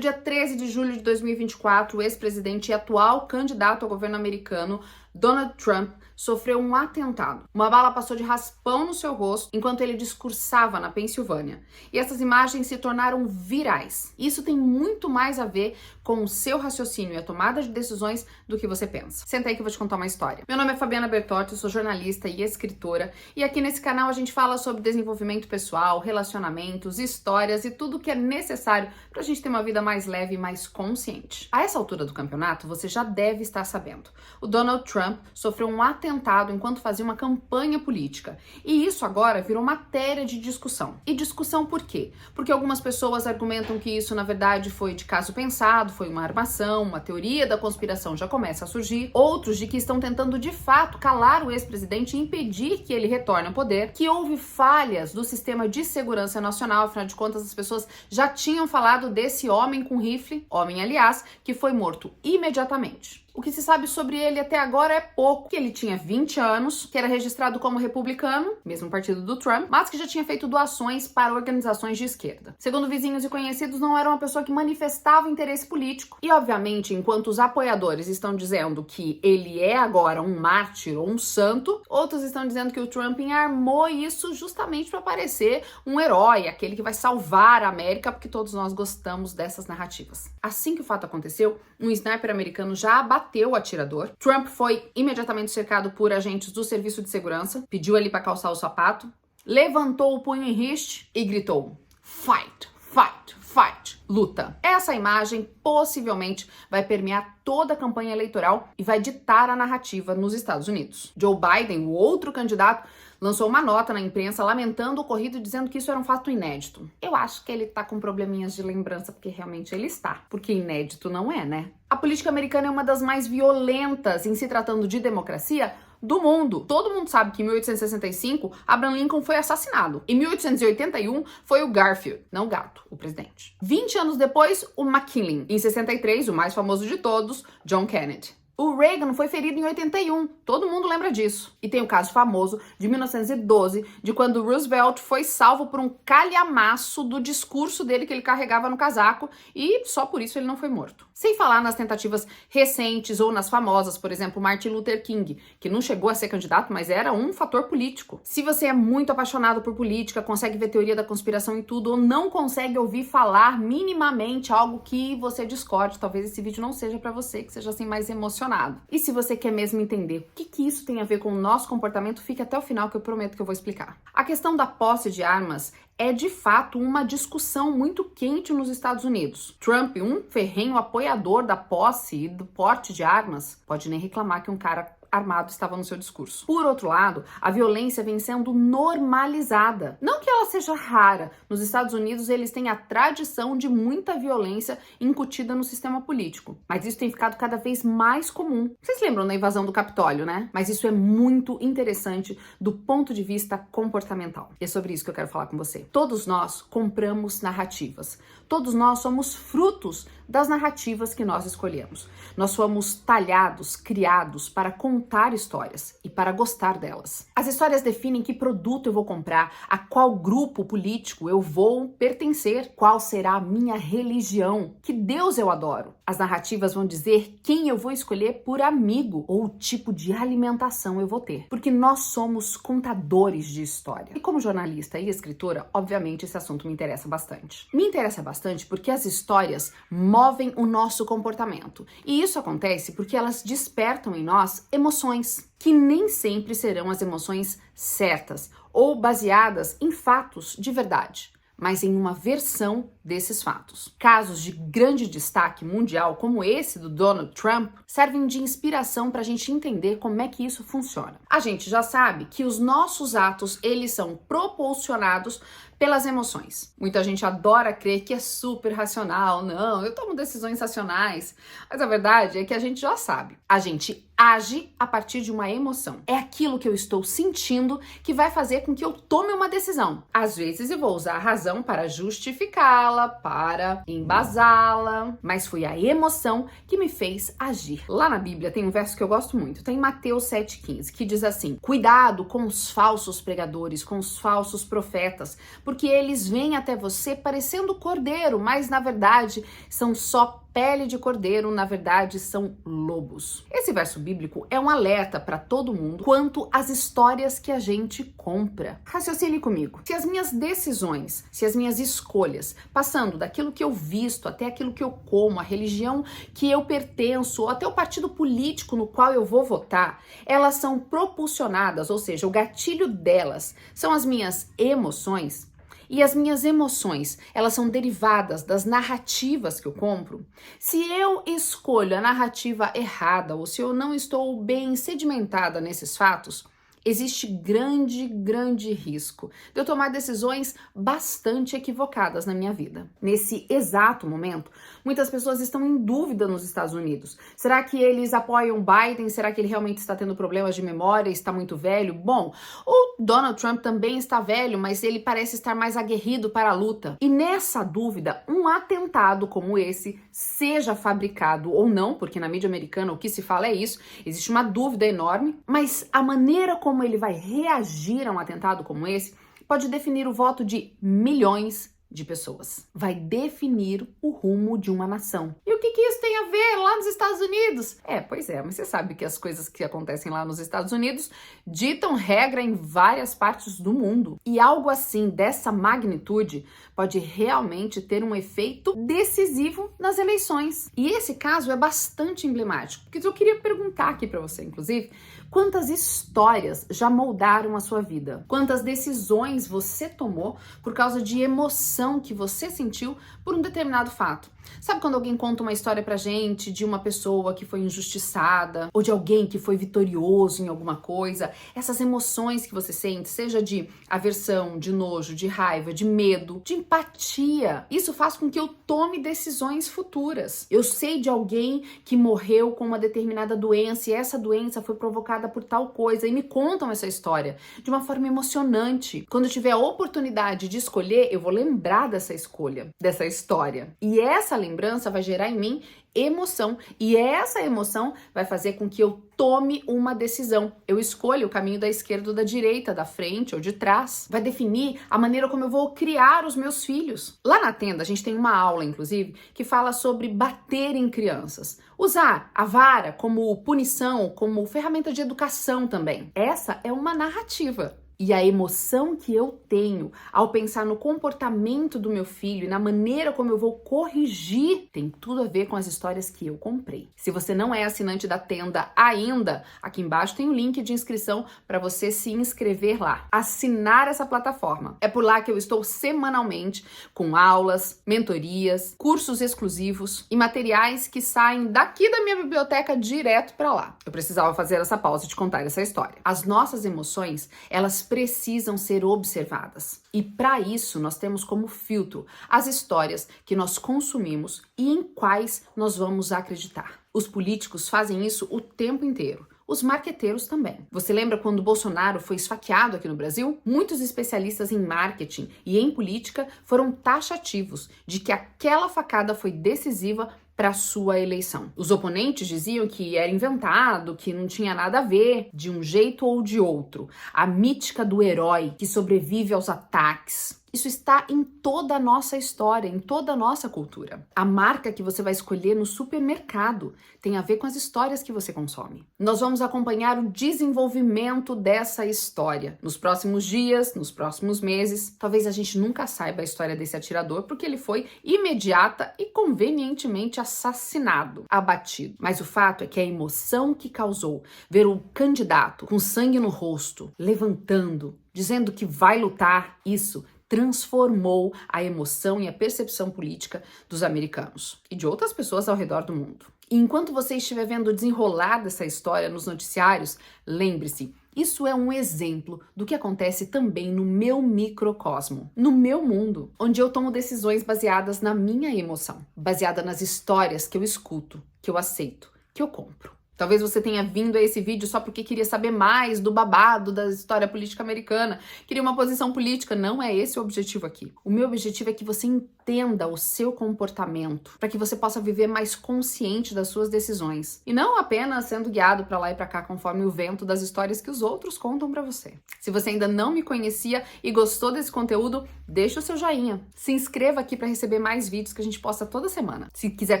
No dia 13 de julho de 2024, o ex-presidente e atual candidato ao governo americano, Donald Trump, sofreu um atentado. Uma bala passou de raspão no seu rosto enquanto ele discursava na Pensilvânia. E essas imagens se tornaram virais. Isso tem muito mais a ver com o seu raciocínio e a tomada de decisões do que você pensa. Senta aí que eu vou te contar uma história. Meu nome é Fabiana Bertotti, eu sou jornalista e escritora. E aqui nesse canal a gente fala sobre desenvolvimento pessoal, relacionamentos, histórias e tudo que é necessário pra gente ter uma vida mais leve e mais consciente. A essa altura do campeonato, você já deve estar sabendo. O Donald Trump sofreu um atentado enquanto fazia uma campanha política. E isso agora virou matéria de discussão. E discussão por quê? Porque algumas pessoas argumentam que isso, na verdade, foi de caso pensado, foi uma armação, uma teoria da conspiração já começa a surgir. Outros de que estão tentando, de fato, calar o ex-presidente e impedir que ele retorne ao poder, que houve falhas do sistema de segurança nacional, afinal de contas, as pessoas já tinham falado desse homem com rifle, homem, aliás, que foi morto imediatamente. O que se sabe sobre ele até agora é pouco, que ele tinha 20 anos, que era registrado como republicano, mesmo partido do Trump, mas que já tinha feito doações para organizações de esquerda. Segundo vizinhos e conhecidos, não era uma pessoa que manifestava interesse político. E, obviamente, enquanto os apoiadores estão dizendo que ele é agora um mártir ou um santo, outros estão dizendo que o Trump armou isso justamente para parecer um herói, aquele que vai salvar a América, porque todos nós gostamos dessas narrativas. Assim que o fato aconteceu, um sniper americano já abateu o atirador. Trump foi imediatamente cercado por agentes do serviço de segurança, pediu ali para calçar o sapato, levantou o punho em riste e gritou: "Fight, fight, fight, luta". Essa imagem possivelmente vai permear toda a campanha eleitoral e vai ditar a narrativa nos Estados Unidos. Joe Biden, o outro candidato, lançou uma nota na imprensa lamentando o ocorrido e dizendo que isso era um fato inédito. Eu acho que ele tá com probleminhas de lembrança, porque realmente ele está. Porque inédito não é, né? A política americana é uma das mais violentas em se tratando de democracia do mundo. Todo mundo sabe que em 1865, Abraham Lincoln foi assassinado. Em 1881, foi o Garfield, não o gato, o presidente. 20 anos depois, o McKinley. Em 63, o mais famoso de todos, John Kennedy. O Reagan foi ferido em 81, todo mundo lembra disso. E tem o caso famoso de 1912, de quando Roosevelt foi salvo por um calhamaço do discurso dele que ele carregava no casaco e só por isso ele não foi morto. Sem falar nas tentativas recentes ou nas famosas, por exemplo, Martin Luther King, que não chegou a ser candidato, mas era um fator político. Se você é muito apaixonado por política, consegue ver teoria da conspiração em tudo ou não consegue ouvir falar minimamente algo que você discorde, talvez esse vídeo não seja pra você, que seja assim mais emocionado. E se você quer mesmo entender o que isso tem a ver com o nosso comportamento, fique até o final que eu prometo que eu vou explicar. A questão da posse de armas é de fato uma discussão muito quente nos Estados Unidos. Trump, um ferrenho apoiador da posse e do porte de armas, pode nem reclamar que um cara armado estava no seu discurso. Por outro lado, a violência vem sendo normalizada. Não que ela seja rara. Nos Estados Unidos, eles têm a tradição de muita violência incutida no sistema político. Mas isso tem ficado cada vez mais comum. Vocês lembram da invasão do Capitólio, né? Mas isso é muito interessante do ponto de vista comportamental. E é sobre isso que eu quero falar com você. Todos nós compramos narrativas. Todos nós somos frutos das narrativas que nós escolhemos. Nós fomos talhados, criados para contar histórias e para gostar delas. As histórias definem que produto eu vou comprar, a qual grupo político eu vou pertencer, qual será a minha religião, que Deus eu adoro. As narrativas vão dizer quem eu vou escolher por amigo ou o tipo de alimentação eu vou ter, porque nós somos contadores de história. E como jornalista e escritora, obviamente esse assunto me interessa bastante. Me interessa bastante porque as histórias movem o nosso comportamento. E isso acontece porque elas despertam em nós emoções, que nem sempre serão as emoções certas ou baseadas em fatos de verdade, mas em uma versão desses fatos. Casos de grande destaque mundial, como esse do Donald Trump, servem de inspiração para a gente entender como é que isso funciona. A gente já sabe que os nossos atos, eles são propulsionados pelas emoções. Muita gente adora crer que é super racional. Não, eu tomo decisões racionais. Mas a verdade é que a gente já sabe. A gente age a partir de uma emoção. É aquilo que eu estou sentindo que vai fazer com que eu tome uma decisão. Às vezes eu vou usar a razão para justificá-la, fala para embasá-la, mas foi a emoção que me fez agir. Lá na Bíblia tem um verso que eu gosto muito, tem Mateus 7,15, que diz assim: cuidado com os falsos pregadores, com os falsos profetas, porque eles vêm até você parecendo cordeiro, mas na verdade são só pele de cordeiro, na verdade são lobos. Esse verso bíblico é um alerta para todo mundo quanto às histórias que a gente compra. Raciocine comigo. Se as minhas decisões, se as minhas escolhas, passando daquilo que eu visto até aquilo que eu como, a religião que eu pertenço, ou até o partido político no qual eu vou votar, elas são propulsionadas, ou seja, o gatilho delas são as minhas emoções, e as minhas emoções, elas são derivadas das narrativas que eu compro. Se eu escolho a narrativa errada ou se eu não estou bem sedimentada nesses fatos, existe grande risco de eu tomar decisões bastante equivocadas na minha vida. Nesse exato momento, muitas pessoas estão em dúvida nos Estados Unidos. Será que eles apoiam Biden? Será que ele realmente está tendo problemas de memória? Está muito velho? Bom, o Donald Trump também está velho, mas ele parece estar mais aguerrido para a luta. E nessa dúvida, um atentado como esse, seja fabricado ou não, porque na mídia americana o que se fala é isso, existe uma dúvida enorme, mas a maneira como ele vai reagir a um atentado como esse pode definir o voto de milhões de pessoas. Vai definir o rumo de uma nação. E o que isso tem a ver lá nos Estados Unidos? Pois é, mas você sabe que as coisas que acontecem lá nos Estados Unidos ditam regra em várias partes do mundo. E algo assim, dessa magnitude, pode realmente ter um efeito decisivo nas eleições. E esse caso é bastante emblemático, porque eu queria perguntar aqui para você, inclusive, quantas histórias já moldaram a sua vida? Quantas decisões você tomou por causa de emoção que você sentiu por um determinado fato? Sabe quando alguém conta uma história pra gente de uma pessoa que foi injustiçada ou de alguém que foi vitorioso em alguma coisa? Essas emoções que você sente, seja de aversão, de nojo, de raiva, de medo, de empatia, isso faz com que eu tome decisões futuras. Eu sei de alguém que morreu com uma determinada doença e essa doença foi provocada por tal coisa e me contam essa história de uma forma emocionante. Quando eu tiver a oportunidade de escolher, eu vou lembrar dessa escolha, dessa história. E essa lembrança vai gerar em mim emoção, e essa emoção vai fazer com que eu tome uma decisão. Eu escolho o caminho da esquerda ou da direita, da frente ou de trás. Vai definir a maneira como eu vou criar os meus filhos. Lá na tenda a gente tem uma aula, inclusive, que fala sobre bater em crianças. Usar a vara como punição, como ferramenta de educação também. Essa é uma narrativa. E a emoção que eu tenho ao pensar no comportamento do meu filho e na maneira como eu vou corrigir tem tudo a ver com as histórias que eu comprei. Se você não é assinante da tenda ainda, aqui embaixo tem o link de inscrição para você se inscrever lá. Assinar essa plataforma. É por lá que eu estou semanalmente com aulas, mentorias, cursos exclusivos e materiais que saem daqui da minha biblioteca direto para lá. Eu precisava fazer essa pausa e te contar essa história. As nossas emoções, elas precisam ser observadas. E para isso nós temos como filtro as histórias que nós consumimos e em quais nós vamos acreditar. Os políticos fazem isso o tempo inteiro. Os marqueteiros também. Você lembra quando Bolsonaro foi esfaqueado aqui no Brasil? Muitos especialistas em marketing e em política foram taxativos de que aquela facada foi decisiva para sua eleição. Os oponentes diziam que era inventado, que não tinha nada a ver, de um jeito ou de outro. A mítica do herói que sobrevive aos ataques. Isso está em toda a nossa história, em toda a nossa cultura. A marca que você vai escolher no supermercado tem a ver com as histórias que você consome. Nós vamos acompanhar o desenvolvimento dessa história nos próximos dias, nos próximos meses. Talvez a gente nunca saiba a história desse atirador, porque ele foi imediata e convenientemente assassinado, abatido. Mas o fato é que a emoção que causou ver o candidato com sangue no rosto, levantando, dizendo que vai lutar, isso transformou a emoção e a percepção política dos americanos e de outras pessoas ao redor do mundo. E enquanto você estiver vendo desenrolar dessa história nos noticiários, lembre-se, isso é um exemplo do que acontece também no meu microcosmo, no meu mundo, onde eu tomo decisões baseadas na minha emoção, baseada nas histórias que eu escuto, que eu aceito, que eu compro. Talvez você tenha vindo a esse vídeo só porque queria saber mais do babado da história política americana, queria uma posição política. Não é esse o objetivo aqui. O meu objetivo é que você entenda entenda o seu comportamento, para que você possa viver mais consciente das suas decisões e não apenas sendo guiado para lá e para cá conforme o vento das histórias que os outros contam para você. Se você ainda não me conhecia e gostou desse conteúdo, deixa o seu joinha. Se inscreva aqui para receber mais vídeos que a gente posta toda semana. Se quiser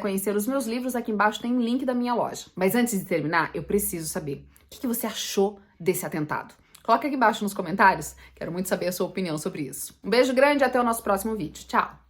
conhecer os meus livros, aqui embaixo tem um link da minha loja. Mas antes de terminar, eu preciso saber o que você achou desse atentado. Coloca aqui embaixo nos comentários, quero muito saber a sua opinião sobre isso. Um beijo grande e até o nosso próximo vídeo. Tchau!